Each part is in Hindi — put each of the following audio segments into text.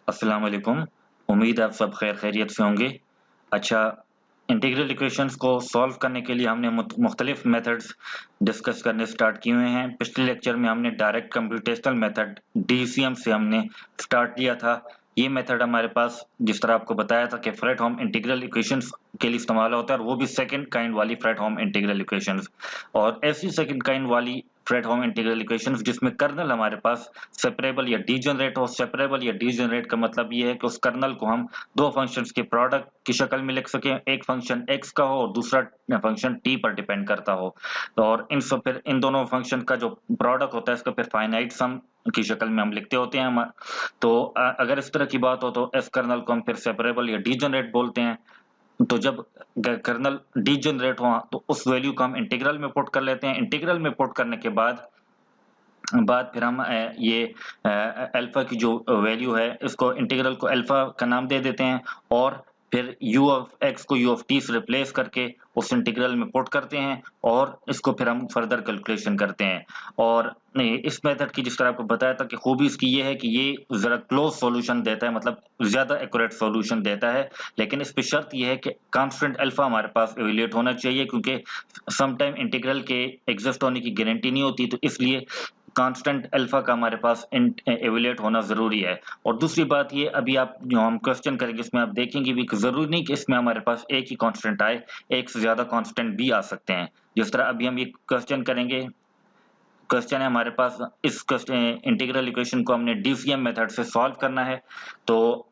अस्सलाम वालेकुम। उम्मीद है आप सब खैर खैरियत से होंगे। अच्छा, इंटीग्रल इक्वेशंस को सॉल्व करने के लिए हमने मुख्तलिफ मेथड्स डिस्कस करने स्टार्ट किए हुए हैं। पिछले लेक्चर में हमने डायरेक्ट कंप्यूटेशनल मेथड डीसीएम से हमने स्टार्ट किया था। ये मेथड हमारे पास जिस तरह आपको बताया था कि फ्रेडहोम इंटीग्रल इक्वेशंस के लिए इस्तेमाल होता है और वो भी सेकंड काइंड वाली फ्रेडहोम इंटीग्रल इक्वेशंस। और ऐसी सेकंड काइंड वाली फ्रेडहोम इंटीग्रल इक्वेशंस जिसमें कर्नल हमारे पास सेपरेबल या डीजेनरेट हो। सेपरेबल या डीजेनरेट का मतलब ये है कि उस कर्नल को हम दो फंक्शंस के प्रोडक्ट की शक्ल में लिख सकें। एक फंक्शन x का हो और दूसरा फंक्शन t पर डिपेंड करता हो। और फिर इन दोनों फंक्शन का जो प्रोडक्ट होता है इसका फिर फाइनाइट सम की शक्ल में हम लिखते होते हैं। तो अगर इस तरह की बात हो तो एस कर्नल को हम फिर सेपरेबल या डीजेनरेट बोलते हैं। तो जब कर्नल डीजेनरेट हो तो उस वैल्यू को हम इंटीग्रल में पुट कर लेते हैं। इंटीग्रल में पुट करने के बाद फिर हम ये अल्फा की जो वैल्यू है इसको इंटीग्रल को अल्फा का नाम दे देते हैं और फिर u ऑफ x को u ऑफ t से रिप्लेस करके उस इंटीग्रल में पुट करते हैं और इसको फिर हम फर्दर कैलकुलेशन करते हैं। और इस मेथड की जिस तरह आपको बताया था कि खूबी इसकी ये है कि ये जरा क्लोज सॉल्यूशन देता है, मतलब ज्यादा एक्यूरेट सॉल्यूशन देता है। लेकिन इस पे शर्त ये है कि कांस्टेंट अल्फा हमारे पास इवेल्युएट होना चाहिए, क्योंकि समटाइम इंटीग्रल के एग्जिस्ट होने की गारंटी नहीं होती, तो इसलिए कांस्टेंट अल्फा का हमारे पास एवेल्युएट होना जरूरी है। और दूसरी बात ये, अभी आप जो हम क्वेश्चन करेंगे इसमें आप देखेंगे भी कि जरूरी नहीं कि इसमें हमारे पास एक ही कांस्टेंट आए, एक से ज्यादा कांस्टेंट भी आ सकते हैं। जिस तरह अभी हम ये क्वेश्चन करेंगे, क्वेश्चन है हमारे पास, इस इंटीग्रल इक्वेशन को हमने डीसीएम मेथड से सॉल्व करना है। तो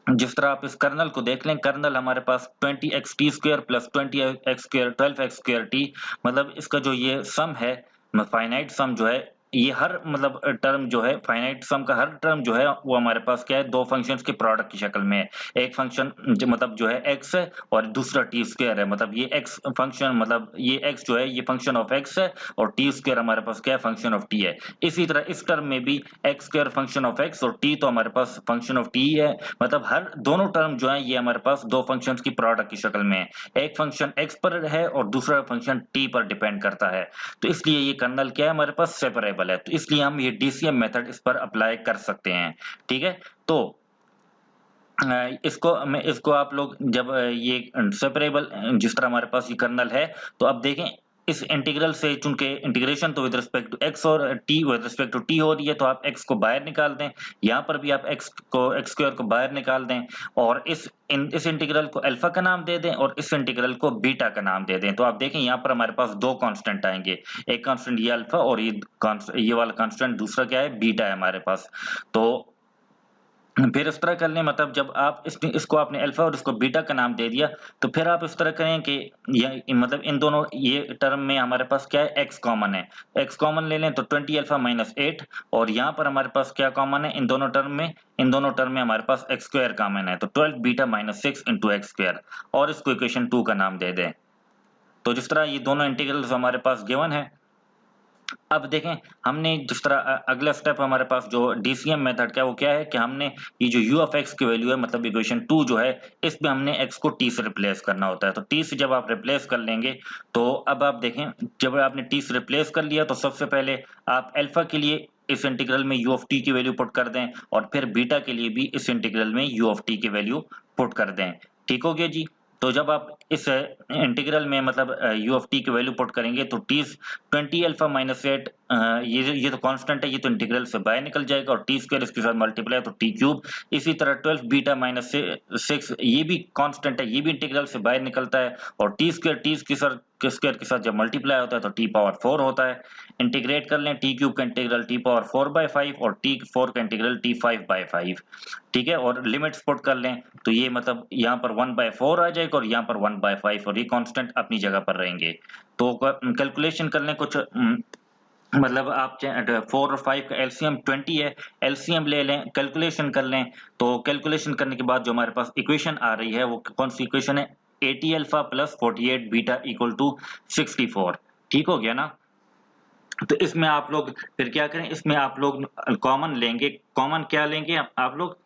जिस तरह आप इस कर्नल को देख लें, कर्नल हमारे पास 20x t square plus 20x square 12x square t, मतलब इसका जो ये सम है, फाइनाइट सम जो है, ये हर मतलब टर्म जो है, फाइनाइट सम का हर टर्म जो है वो हमारे पास क्या है, दो फंक्शंस के प्रोडक्ट की शक्ल में है। एक फंक्शन मतलब जो है x है और दूसरा t स्क्वायर है, मतलब ये x फंक्शन, मतलब ये x जो है ये फंक्शन ऑफ x है और t स्क्वायर हमारे पास क्या है, फंक्शन ऑफ t है। इसी तरह इस टर्म में भी x square function of x और t तो हमारे पास फंक्शन ऑफ t है। मतलब हर दोनों टर्म जो है ये हमारे पास दो फंक्शंस की प्रोडक्ट की शक्ल में है। एक फंक्शन x पर है और दूसरा फंक्शन t पर डिपेंड करता है। तो इसलिए ये कर्नल क्या है, हमारे पास सेपरेबल है। तो इसलिए हम ये डीसीएम मेथड इस पर अप्लाई कर सकते हैं। ठीक है, तो इसको आप लोग जब ये सेपरेबल जिस तरह हमारे पास ये कर्नल है, तो अब देखें इस इंटीग्रल से, चूंकि इंटीग्रेशन तो विद रिस्पेक्ट टू x और t with respect to t हो रही है, तो आप x को बाहर निकाल दें। यहाँ पर भी आप x स्क्वायर को बाहर निकाल दें और इस इंटीग्रल को अल्फा का नाम दे दें और इस इंटीग्रल को बीटा का नाम दे दें। तो आप देखें यहाँ पर हमारे पास दो कांस्टेंट आएंगे, एक कांस्टेंट ये अल्फा और ये वाला कांस्टेंट दूसरा क्या है, बीटा है हमारे पास। तो फिर इस तरह कर लें, मतलब जब आप इसको आपने अल्फा और इसको बीटा का नाम दे दिया, तो फिर आप इस तरह करें कि मतलब इन दोनों ये टर्म में हमारे पास क्या है, x कॉमन है। x कॉमन ले लें तो 20 अल्फा माइनस 8, और यहाँ पर हमारे पास क्या कॉमन है इन दोनों टर्म में, इन दोनों टर्म में हमारे पास x स्क्वायर कॉमन है, तो 12 beta minus 6 into x square, और इसको इक्वेशन 2 का नाम दे दें। तो जिस तरह ये दोनों इंटीग्रल्स हमारे पास गिवन है, अब देखें हमने जिस तरह अगला स्टेप हमारे पास जो डीसीएम मेथड का वो क्या है कि हमने ये जो u ऑफ x की वैल्यू है, मतलब इक्वेशन 2 जो है, इसमें हमने x को t से रिप्लेस करना होता है। तो t से जब आप रिप्लेस कर लेंगे, तो अब आप देखें जब आपने t से रिप्लेस कर लिया, तो सबसे पहले आप अल्फा के लिए इस इंटीग्रल में u ऑफ t की वैल्यू पुट कर दें और फिर बीटा के लिए भी इस इंटीग्रल में u ऑफ t की वैल्यू पुट कर दें। ठीक हो गया जी। तो जब आप इस इंटीग्रल में मतलब u ऑफ t की वैल्यू पुट करेंगे, तो t 20 अल्फा माइनस 8, ये तो कांस्टेंट है, ये तो इंटीग्रल से बाहर निकल जाएगा, और टी स्क्वायर इसके साथ मल्टीप्लाई तो टी क्यूब। इसी तरह 12 बीटा माइनस 6 ये भी कांस्टेंट है, ये भी इंटीग्रल से बाहर निकलता है, और टी स्क्वायर के साथ जब मल्टीप्लाई होता है तो टी पावर 4 होता है। इंटीग्रेट कर लें, टी क्यूब का इंटीग्रल टी पावर 4/5 और टी 4 का इंटीग्रल टी 5/5। ठीक है, और लिमिट्स पुट कर लें, तो ये मतलब यहाँ पर 1/4 आ जाएगा और यहाँ पर 1/5, और ये कांस्टेंट अपनी जगह पर रहेंगे। तो कैलकुलेशन कर लें कुछ, मतलब आप 4 और 5 का एलसीएम 20 है, एलसीएम ले लें, कैलकुलेशन कर लें। तो कैलकुलेशन करने के बाद जो हमारे पास इक्वेशन आ रही है वो कौन सी इक्वेशन है, 80 alpha plus 48 beta equal to 64। ठीक हो गया ना। तो इसमें आप लोग फिर क्या करें, इसमें आप लोग कॉमन लेंगे। कॉमन क्या लेंगे आप लोग,